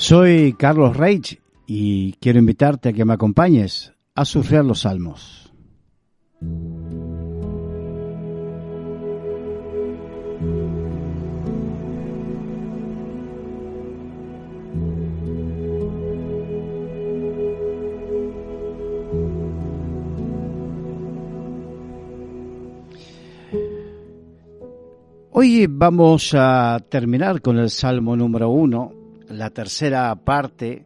Soy Carlos Reich y quiero invitarte a que me acompañes a surfear los salmos. Hoy vamos a terminar con el Salmo número 1, la tercera parte,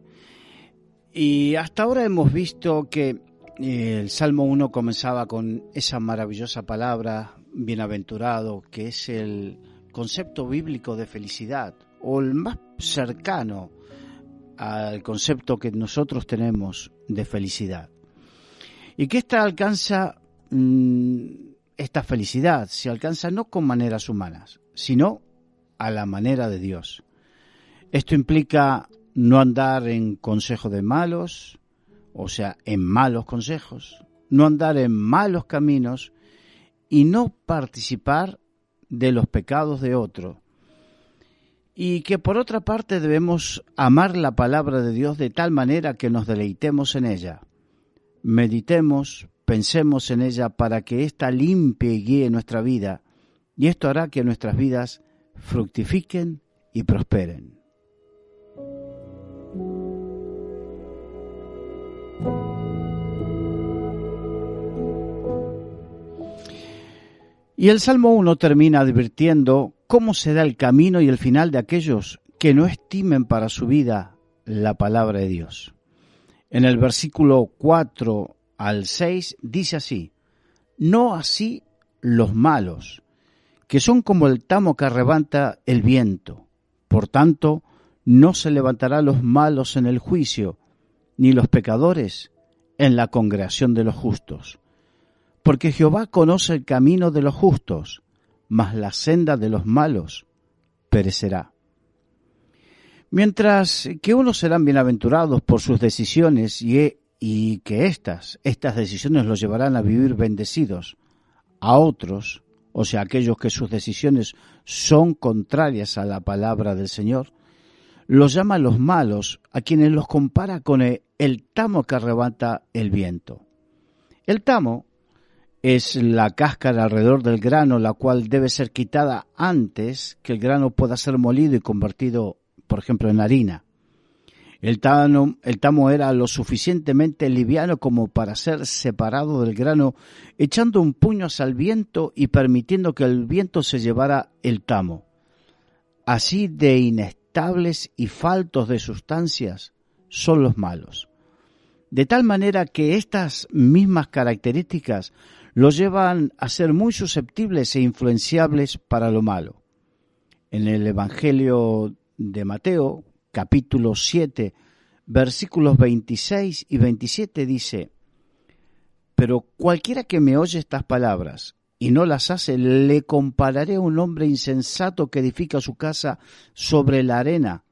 y hasta ahora hemos visto que el Salmo 1 comenzaba con esa maravillosa palabra, bienaventurado, que es el concepto bíblico de felicidad, o el más cercano al concepto que nosotros tenemos de felicidad. Y que esta felicidad se alcanza no con maneras humanas, sino a la manera de Dios. Esto implica no andar en consejo de malos, o sea, en malos consejos, no andar en malos caminos y no participar de los pecados de otro. Y que por otra parte debemos amar la palabra de Dios de tal manera que nos deleitemos en ella, meditemos, pensemos en ella para que ésta limpie y guíe nuestra vida, y esto hará que nuestras vidas fructifiquen y prosperen. Y el Salmo 1 termina advirtiendo cómo se da el camino y el final de aquellos que no estimen para su vida la palabra de Dios. En el versículo 4 al 6 dice así: no así los malos, que son como el tamo que arrebata el viento. Por tanto, no se levantará los malos en el juicio, ni los pecadores en la congregación de los justos. Porque Jehová conoce el camino de los justos, mas la senda de los malos perecerá. Mientras que unos serán bienaventurados por sus decisiones y que estas decisiones los llevarán a vivir bendecidos, a otros, o sea, aquellos que sus decisiones son contrarias a la palabra del Señor, los llama los malos, a quienes los compara con el tamo que arrebata el viento. El tamo es la cáscara alrededor del grano, la cual debe ser quitada antes que el grano pueda ser molido y convertido, por ejemplo, en harina. El tamo era lo suficientemente liviano como para ser separado del grano, echando un puño hacia el viento y permitiendo que el viento se llevara el tamo. Así de inestables y faltos de sustancias son los malos. De tal manera que estas mismas características los llevan a ser muy susceptibles e influenciables para lo malo. En el Evangelio de Mateo, capítulo 7, versículos 26 y 27 dice: pero cualquiera que me oye estas palabras y no las hace, le compararé a un hombre insensato que edifica su casa sobre la arena.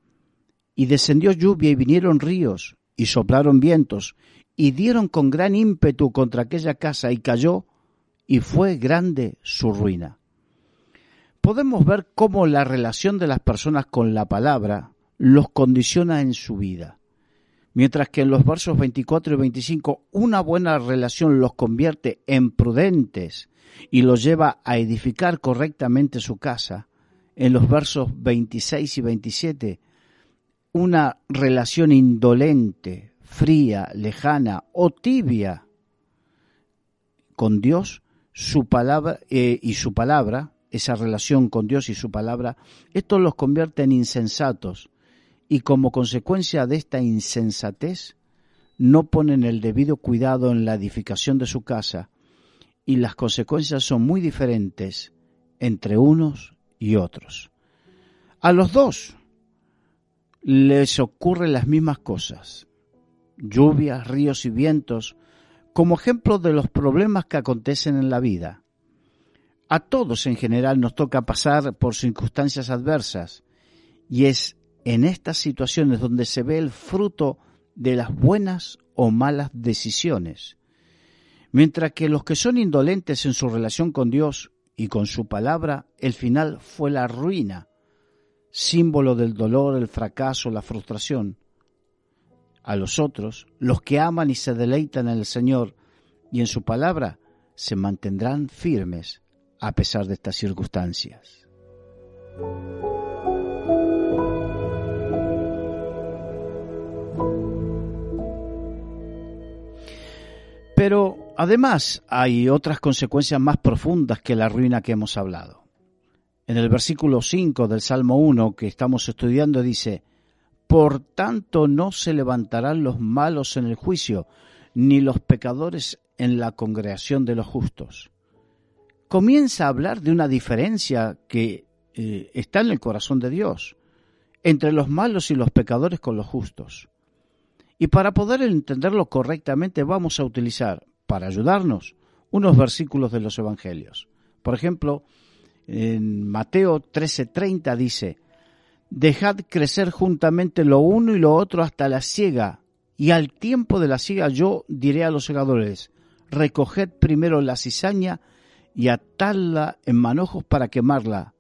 Y descendió lluvia y vinieron ríos y soplaron vientos y dieron con gran ímpetu contra aquella casa y cayó, y fue grande su ruina. Podemos ver cómo la relación de las personas con la palabra los condiciona en su vida. Mientras que en los versos 24 y 25 una buena relación los convierte en prudentes y los lleva a edificar correctamente su casa, en los versos 26 y 27 una relación indolente, fría, lejana o tibia con Dios, su palabra y su palabra, esa relación con Dios y su palabra, esto los convierte en insensatos y como consecuencia de esta insensatez no ponen el debido cuidado en la edificación de su casa y las consecuencias son muy diferentes entre unos y otros. A los dos les ocurren las mismas cosas, lluvias, ríos y vientos, como ejemplo de los problemas que acontecen en la vida. A todos en general nos toca pasar por circunstancias adversas y es en estas situaciones donde se ve el fruto de las buenas o malas decisiones. Mientras que los que son indolentes en su relación con Dios y con su palabra, el final fue la ruina, símbolo del dolor, el fracaso, la frustración. a los otros, los que aman y se deleitan en el Señor y en su palabra, se mantendrán firmes a pesar de estas circunstancias. Pero además hay otras consecuencias más profundas que la ruina que hemos hablado. En el versículo 5 del Salmo 1 que estamos estudiando dice: por tanto no se levantarán los malos en el juicio, ni los pecadores en la congregación de los justos. Comienza a hablar de una diferencia que está en el corazón de Dios, entre los malos y los pecadores con los justos. Y para poder entenderlo correctamente vamos a utilizar, para ayudarnos, unos versículos de los Evangelios. Por ejemplo, en Mateo 13:30 dice: dejad crecer juntamente lo uno y lo otro hasta la siega, y al tiempo de la siega yo diré a los segadores: recoged primero la cizaña y atadla en manojos para quemarla,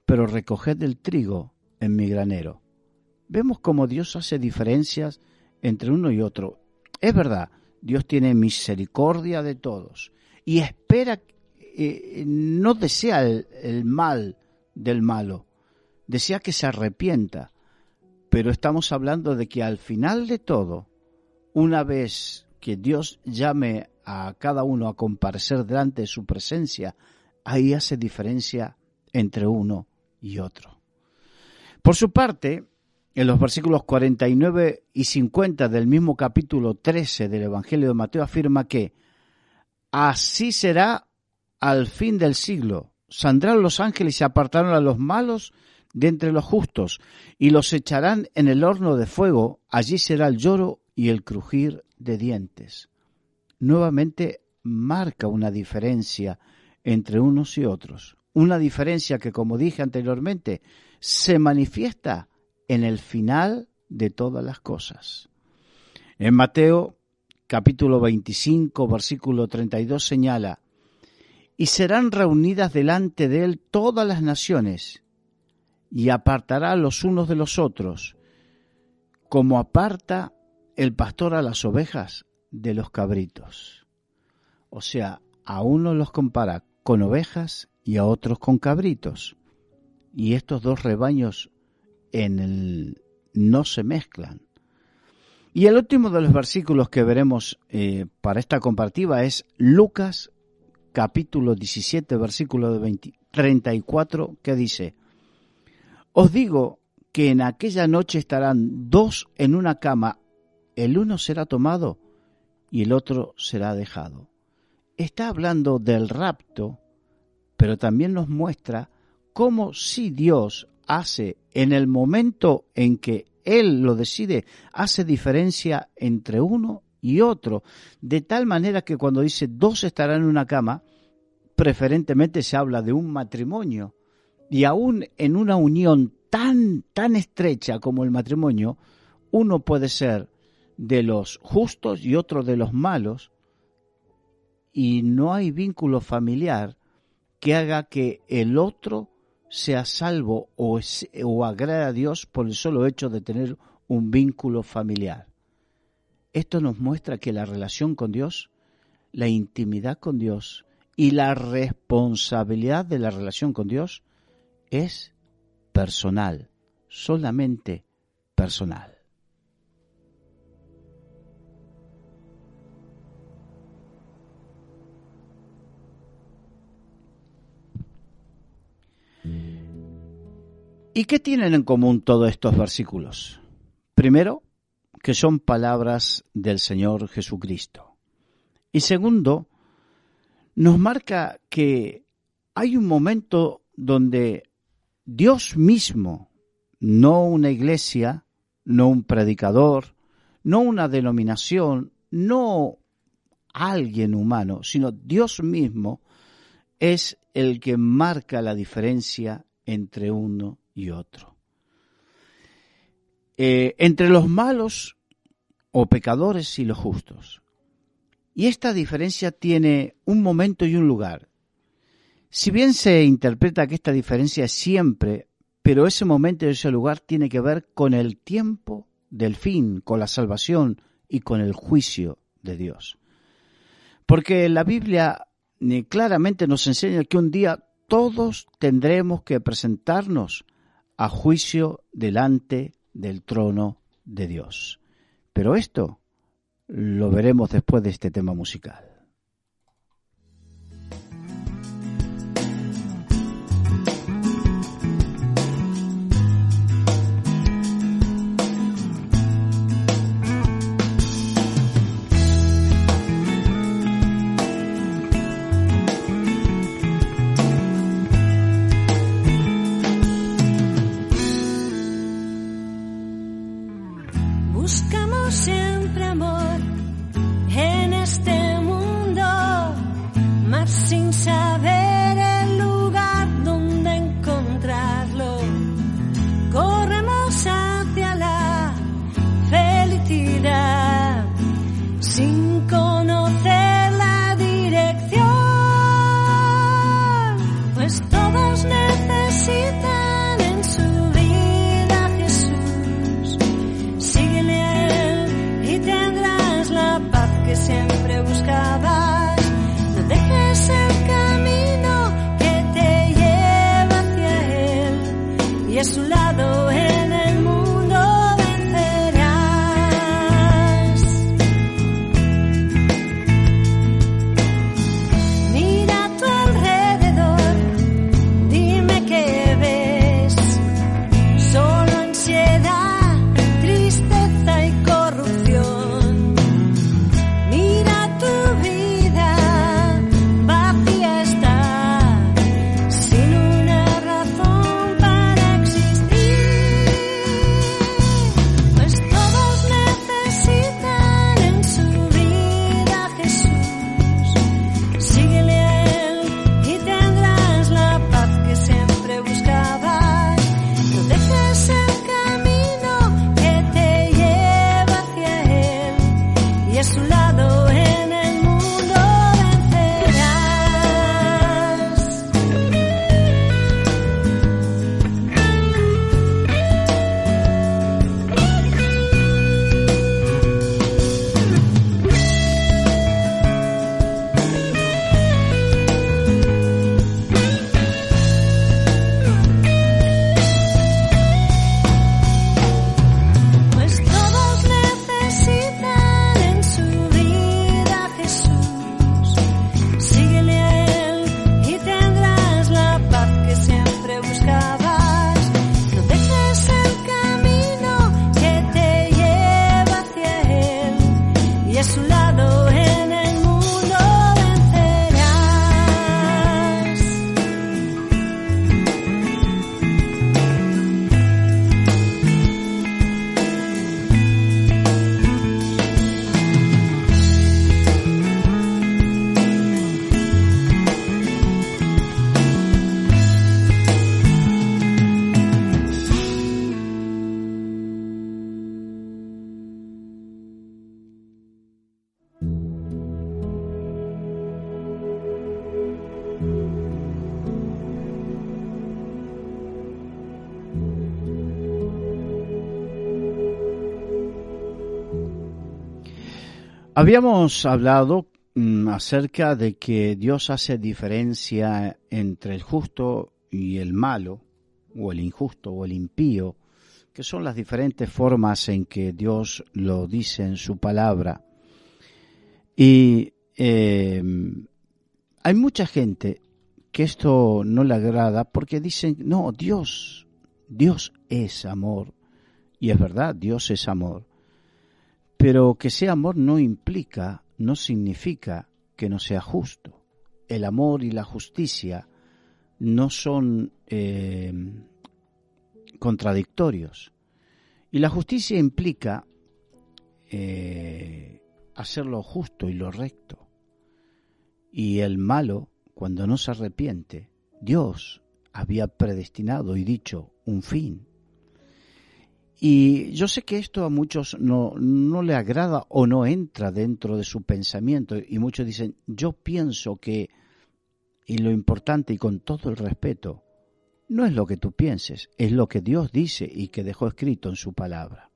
pero recoged el trigo en mi granero. Vemos cómo Dios hace diferencias entre uno y otro. Es verdad, Dios tiene misericordia de todos y espera, no desea el mal del malo, desea que se arrepienta, pero estamos hablando de que al final de todo, una vez que Dios llame a cada uno a comparecer delante de su presencia, ahí hace diferencia entre uno y otro. Por su parte, en los versículos 49 y 50 del mismo capítulo 13 del Evangelio de Mateo afirma que así será al fin del siglo. Saldrán los ángeles y se apartarán a los malos de entre los justos y los echarán en el horno de fuego. Allí será el lloro y el crujir de dientes. Nuevamente marca una diferencia entre unos y otros. Una diferencia que, como dije anteriormente, se manifiesta en el final de todas las cosas. En Mateo capítulo 25, versículo 32 señala: y serán reunidas delante de él todas las naciones, y apartará los unos de los otros, como aparta el pastor a las ovejas de los cabritos. O sea, a unos los compara con ovejas y a otros con cabritos. Y estos dos rebaños no se mezclan. Y el último de los versículos que veremos para esta comparativa es Lucas capítulo 17, versículo 34, que dice: os digo que en aquella noche estarán dos en una cama, el uno será tomado y el otro será dejado. Está hablando del rapto, pero también nos muestra cómo si Dios hace en el momento en que Él lo decide, hace diferencia entre uno y otro, de tal manera que cuando dice dos estarán en una cama, preferentemente se habla de un matrimonio, y aún en una unión tan estrecha como el matrimonio, uno puede ser de los justos y otro de los malos, y no hay vínculo familiar que haga que el otro sea salvo o agrade a Dios por el solo hecho de tener un vínculo familiar. Esto nos muestra que la relación con Dios, la intimidad con Dios y la responsabilidad de la relación con Dios es personal, solamente personal. ¿Y qué tienen en común todos estos versículos? Primero, que son palabras del Señor Jesucristo. Y segundo, nos marca que hay un momento donde Dios mismo, no una iglesia, no un predicador, no una denominación, no alguien humano, sino Dios mismo es el que marca la diferencia entre uno y otro. Entre los malos o pecadores y los justos. Y esta diferencia tiene un momento y un lugar. Si bien se interpreta que esta diferencia es siempre, pero ese momento y ese lugar tiene que ver con el tiempo del fin, con la salvación y con el juicio de Dios. Porque la Biblia claramente nos enseña que un día todos tendremos que presentarnos a juicio delante del trono de Dios. Pero esto lo veremos después de este tema musical. Buscamos siempre amor en este mundo, mas sin saber el lugar donde encontrarlo. Corremos hacia la felicidad sin conocer la dirección, pues todos necesitan en su vida Jesús. Síguele a Él y tendrás la paz que siempre buscabas. No dejes el camino que te lleva hacia Él, y a su lado en el mundo vencerás. Mira a tu alrededor, dime qué ves. Solo ansiedad, tristeza y corrupción. Mira tu vida, vacía está, sin una razón para existir. Pues todos necesitan en su vida Jesús. Síguele a Él y tendrás la paz que siempre buscabas. No dejes el camino que te lleva hacia Él, y a su lado en el mundo vencerás. Pues todos necesitan en su vida Jesús. Síguele a Él y tendrás la paz que siempre buscabas. No dejes el camino que te lleva hacia Él, y a su lado en el mundo vencerás. Habíamos hablado acerca de que Dios hace diferencia entre el justo y el malo, o el injusto o el impío, que son las diferentes formas en que Dios lo dice en su palabra. Y hay mucha gente que esto no le agrada porque dicen, no, Dios es amor. Y es verdad, Dios es amor. Pero que sea amor no significa que no sea justo. El amor y la justicia no son contradictorios. Y la justicia implica hacer lo justo y lo recto. Y el malo, cuando no se arrepiente, Dios había predestinado y dicho un fin. Y yo sé que esto a muchos no le agrada o no entra dentro de su pensamiento, y muchos dicen, yo pienso que, y lo importante y con todo el respeto, no es lo que tú pienses, es lo que Dios dice y que dejó escrito en su palabra.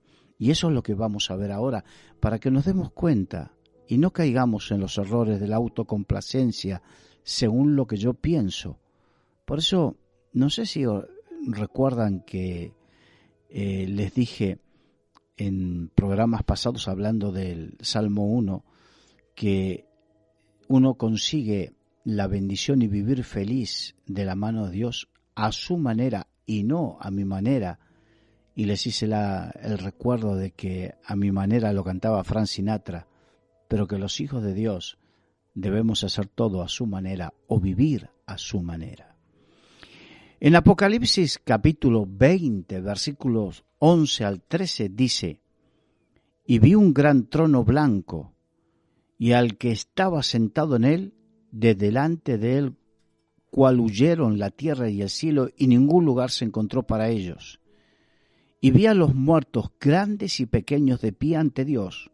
Y eso es lo que vamos a ver ahora, para que nos demos cuenta y no caigamos en los errores de la autocomplacencia según lo que yo pienso. Por eso, no sé si recuerdan que les dije en programas pasados hablando del Salmo 1 que uno consigue la bendición y vivir feliz de la mano de Dios a su manera y no a mi manera. Y les hice el recuerdo de que a mi manera lo cantaba Frank Sinatra, pero que los hijos de Dios debemos hacer todo a su manera o vivir a su manera. En Apocalipsis capítulo 20, versículos 11 al 13 dice: y vi un gran trono blanco, y al que estaba sentado en él, de delante de él, cual huyeron la tierra y el cielo, y ningún lugar se encontró para ellos. Y vi a los muertos, grandes y pequeños, de pie ante Dios.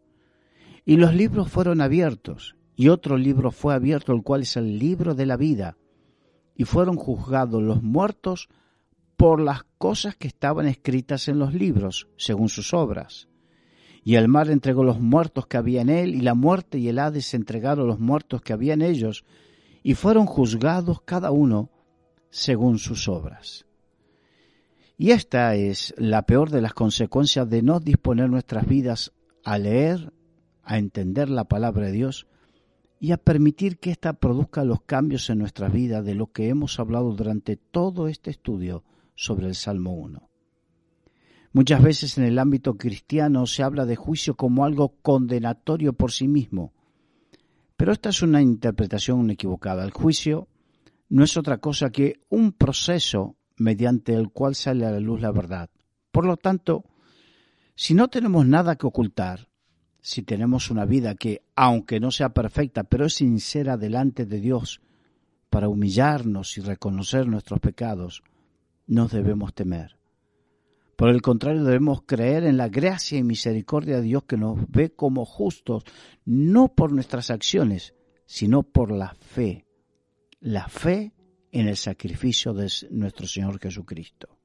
Y los libros fueron abiertos, y otro libro fue abierto, el cual es el libro de la vida. Y fueron juzgados los muertos por las cosas que estaban escritas en los libros, según sus obras. Y el mar entregó los muertos que había en él, y la muerte y el Hades entregaron los muertos que había en ellos, y fueron juzgados cada uno según sus obras. Y esta es la peor de las consecuencias de no disponer nuestras vidas a leer, a entender la palabra de Dios y a permitir que ésta produzca los cambios en nuestras vidas de lo que hemos hablado durante todo este estudio sobre el Salmo 1. Muchas veces en el ámbito cristiano se habla de juicio como algo condenatorio por sí mismo, pero esta es una interpretación equivocada. El juicio no es otra cosa que un proceso mediante el cual sale a la luz la verdad. Por lo tanto, si no tenemos nada que ocultar, si tenemos una vida que, aunque no sea perfecta, pero es sincera delante de Dios para humillarnos y reconocer nuestros pecados, no debemos temer. Por el contrario, debemos creer en la gracia y misericordia de Dios que nos ve como justos, no por nuestras acciones, sino por la fe en el sacrificio de nuestro Señor Jesucristo.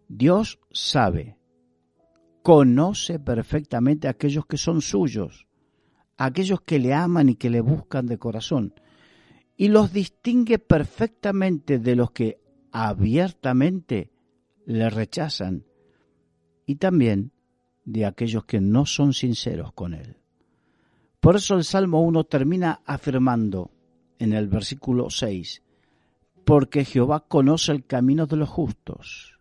Dios sabe, conoce perfectamente a aquellos que son suyos, a aquellos que le aman y que le buscan de corazón, y los distingue perfectamente de los que abiertamente le rechazan y también de aquellos que no son sinceros con él. Por eso el Salmo 1 termina afirmando en el versículo 6: porque Jehová conoce el camino de los justos,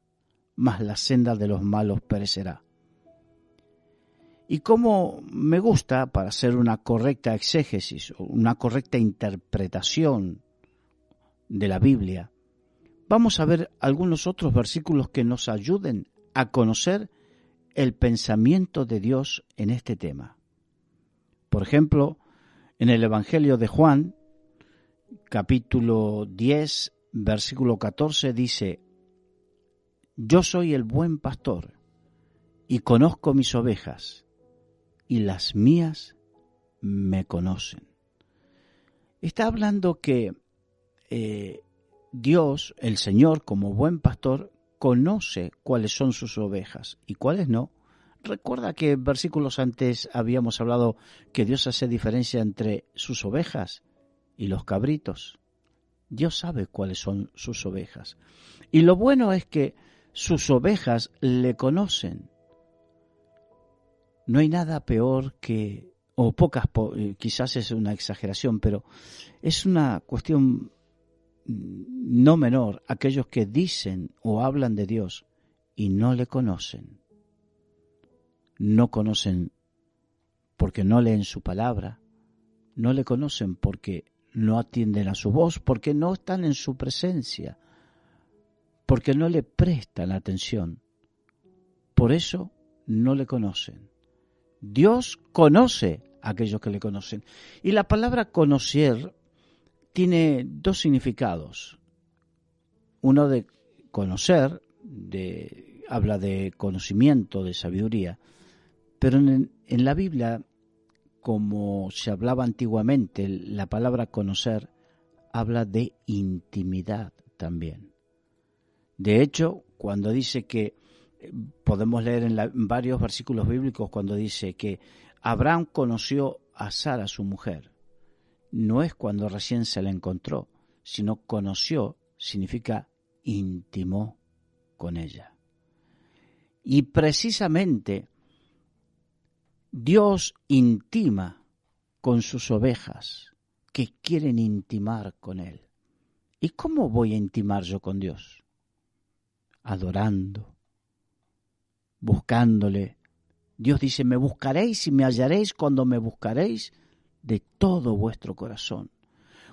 mas la senda de los malos perecerá. Y como me gusta, para hacer una correcta exégesis, una correcta interpretación de la Biblia, vamos a ver algunos otros versículos que nos ayuden a conocer el pensamiento de Dios en este tema. Por ejemplo, en el Evangelio de Juan, capítulo 10, versículo 14, dice: yo soy el buen pastor, y conozco mis ovejas, y las mías me conocen. Está hablando que Dios, el Señor, como buen pastor, conoce cuáles son sus ovejas y cuáles no. Recuerda que en versículos antes habíamos hablado que Dios hace diferencia entre sus ovejas y los cabritos. Dios sabe cuáles son sus ovejas. Y lo bueno es que sus ovejas le conocen. No hay nada peor que, o pocas, quizás es una exageración, pero es una cuestión no menor, aquellos que dicen o hablan de Dios y no le conocen. No conocen porque no leen su palabra, no le conocen porque no atienden a su voz, porque no están en su presencia, porque no le prestan atención. Por eso no le conocen. Dios conoce a aquellos que le conocen. Y la palabra conocer tiene dos significados. Uno de conocer, habla de conocimiento, de sabiduría, pero en la Biblia, como se hablaba antiguamente, la palabra conocer habla de intimidad también. De hecho, cuando dice que podemos leer en varios versículos bíblicos cuando dice que Abraham conoció a Sara, su mujer. No es cuando recién se la encontró, sino conoció, significa intimó con ella. Y precisamente Dios intima con sus ovejas que quieren intimar con Él. ¿Y cómo voy a intimar yo con Dios? Adorando, buscándole. Dios dice, me buscaréis y me hallaréis cuando me buscaréis de todo vuestro corazón.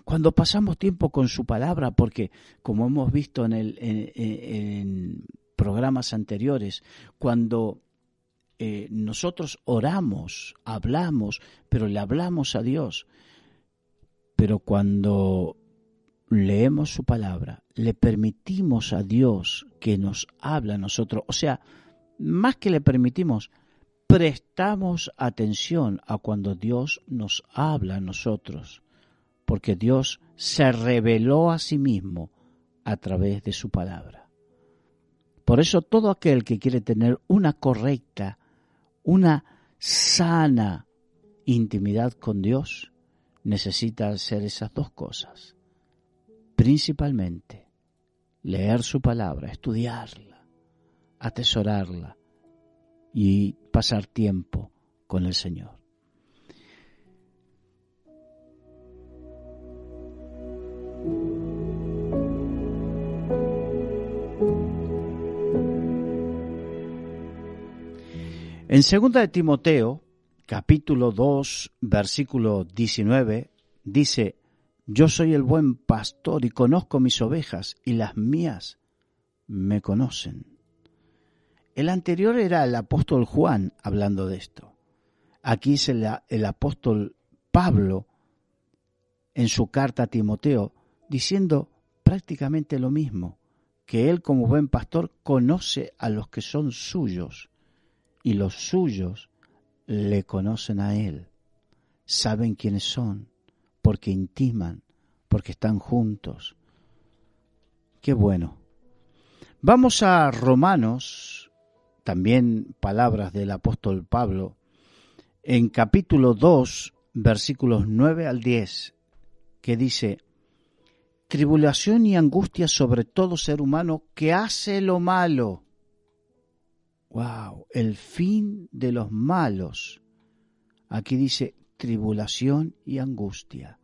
Cuando pasamos tiempo con su palabra, porque como hemos visto en programas anteriores, cuando nosotros oramos, hablamos, pero le hablamos a Dios. Pero cuando leemos su palabra, le permitimos a Dios que nos hable a nosotros, o sea, más que le permitimos, prestamos atención a cuando Dios nos habla a nosotros, porque Dios se reveló a sí mismo a través de su palabra. Por eso todo aquel que quiere tener una correcta, una sana intimidad con Dios, necesita hacer esas dos cosas. Principalmente, leer su palabra, estudiarla, atesorarla y pasar tiempo con el Señor. En 2 de Timoteo, capítulo 2, versículo 19, dice, yo soy el buen pastor y conozco mis ovejas y las mías me conocen. El anterior era el apóstol Juan hablando de esto. Aquí es el apóstol Pablo en su carta a Timoteo diciendo prácticamente lo mismo, que él como buen pastor conoce a los que son suyos y los suyos le conocen a él, saben quiénes son, porque intiman, porque están juntos. Qué bueno. Vamos a Romanos, también palabras del apóstol Pablo, en capítulo 2, versículos 9 al 10, que dice, tribulación y angustia sobre todo ser humano que hace lo malo. ¡Wow! El fin de los malos. Aquí dice tribulación y angustia.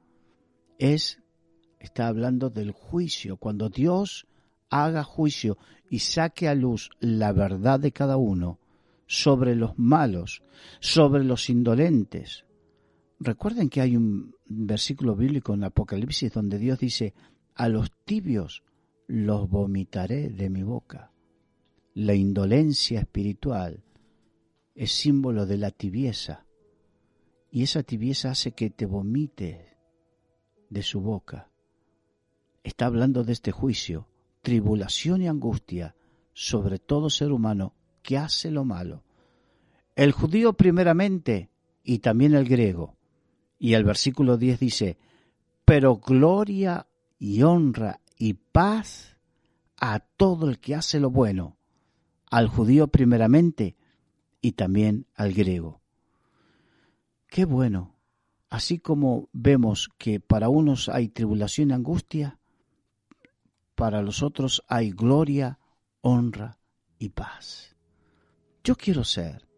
Está hablando del juicio. Cuando Dios haga juicio y saque a luz la verdad de cada uno sobre los malos, sobre los indolentes. Recuerden que hay un versículo bíblico en Apocalipsis donde Dios dice, a los tibios los vomitaré de mi boca. La indolencia espiritual es símbolo de la tibieza y esa tibieza hace que te vomites de su boca. Está hablando de este juicio, tribulación y angustia sobre todo ser humano que hace lo malo. El judío primeramente y también el griego. Y el versículo 10 dice, pero gloria y honra y paz a todo el que hace lo bueno, al judío primeramente y también al griego. Qué bueno. Así como vemos que para unos hay tribulación y angustia, para los otros hay gloria, honra y paz. Yo quiero ser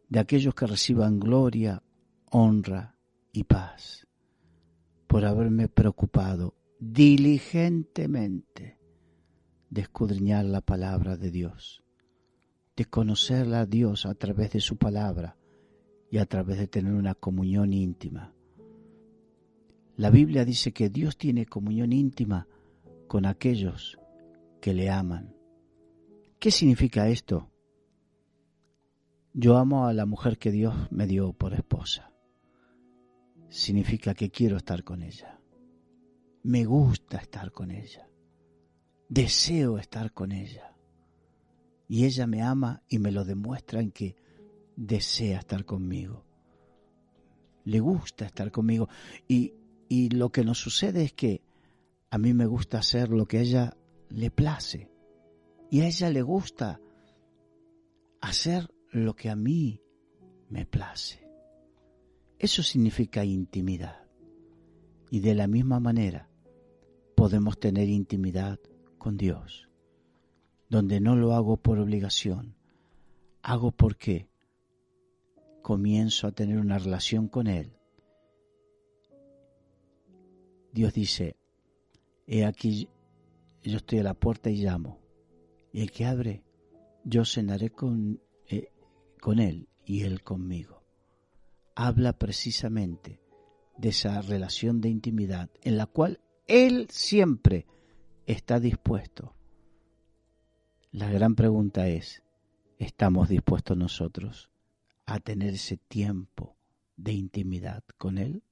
de aquellos que reciban gloria, honra y paz por haberme preocupado diligentemente de escudriñar la palabra de Dios, de conocer a Dios a través de su palabra y a través de tener una comunión íntima. La Biblia dice que Dios tiene comunión íntima con aquellos que le aman. ¿Qué significa esto? Yo amo a la mujer que Dios me dio por esposa. Significa que quiero estar con ella. Me gusta estar con ella. Deseo estar con ella. Y ella me ama y me lo demuestra en que desea estar conmigo. Le gusta estar conmigo. Y lo que nos sucede es que a mí me gusta hacer lo que a ella le place. Y a ella le gusta hacer lo que a mí me place. Eso significa intimidad. Y de la misma manera podemos tener intimidad con Dios, donde no lo hago por obligación, hago porque comienzo a tener una relación con Él. Dios dice, he aquí, yo estoy a la puerta y llamo, y el que abre, yo cenaré con Él y Él conmigo. Habla precisamente de esa relación de intimidad en la cual Él siempre está dispuesto. La gran pregunta es, ¿estamos dispuestos nosotros a tener ese tiempo de intimidad con Él?